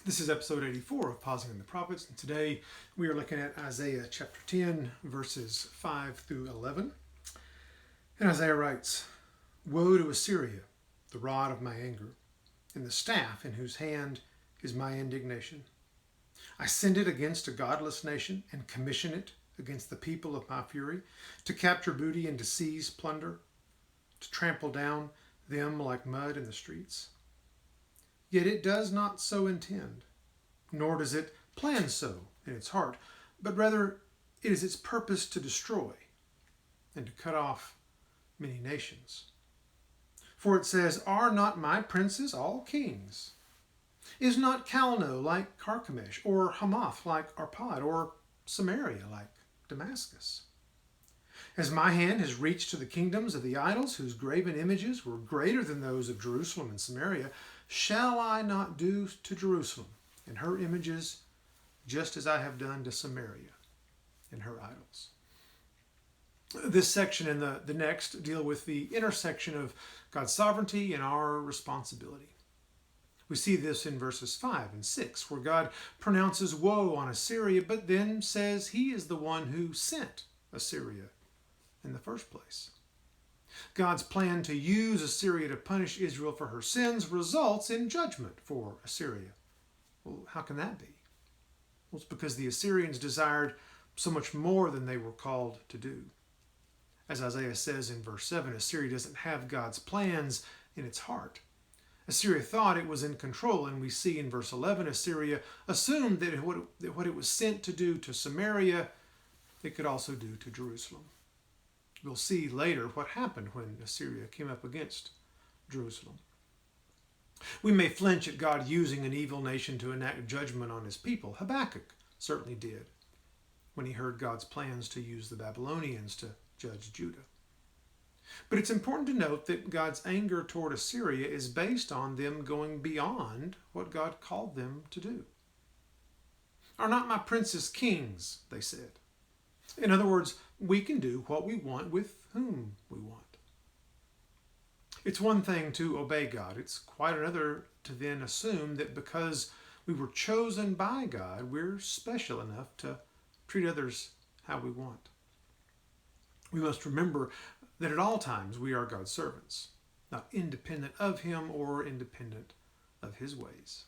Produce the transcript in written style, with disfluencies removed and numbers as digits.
This is episode 84 of Pausing in the Prophets, and today we are looking at Isaiah chapter 10, verses 5 through 11. And Isaiah writes, "Woe to Assyria, the rod of my anger, and the staff in whose hand is my indignation. I send it against a godless nation and commission it against the people of my fury, to capture booty and to seize plunder, to trample down them like mud in the streets. Yet it does not so intend, nor does it plan so in its heart, but rather it is its purpose to destroy and to cut off many nations. For it says, Are not my princes all kings? Is not Calno like Carchemish, or Hamath like Arpad, or Samaria like Damascus? As my hand has reached to the kingdoms of the idols, whose graven images were greater than those of Jerusalem and Samaria, shall I not do to Jerusalem and her images just as I have done to Samaria and her idols?" This section and the next deal with the intersection of God's sovereignty and our responsibility. We see this in verses 5 and 6, where God pronounces woe on Assyria, but then says he is the one who sent Assyria in the first place. God's plan to use Assyria to punish Israel for her sins results in judgment for Assyria. Well, how can that be? Well, it's because the Assyrians desired so much more than they were called to do. As Isaiah says in verse 7, Assyria doesn't have God's plans in its heart. Assyria thought it was in control, and we see in verse 11, Assyria assumed that what it was sent to do to Samaria, it could also do to Jerusalem. We'll see later what happened when Assyria came up against Jerusalem. We may flinch at God using an evil nation to enact judgment on his people. Habakkuk certainly did when he heard God's plans to use the Babylonians to judge Judah. But it's important to note that God's anger toward Assyria is based on them going beyond what God called them to do. "Are not my princes kings?" they said. In other words, we can do what we want with whom we want. It's one thing to obey God. It's quite another to then assume that because we were chosen by God, we're special enough to treat others how we want. We must remember that at all times we are God's servants, not independent of him or independent of his ways.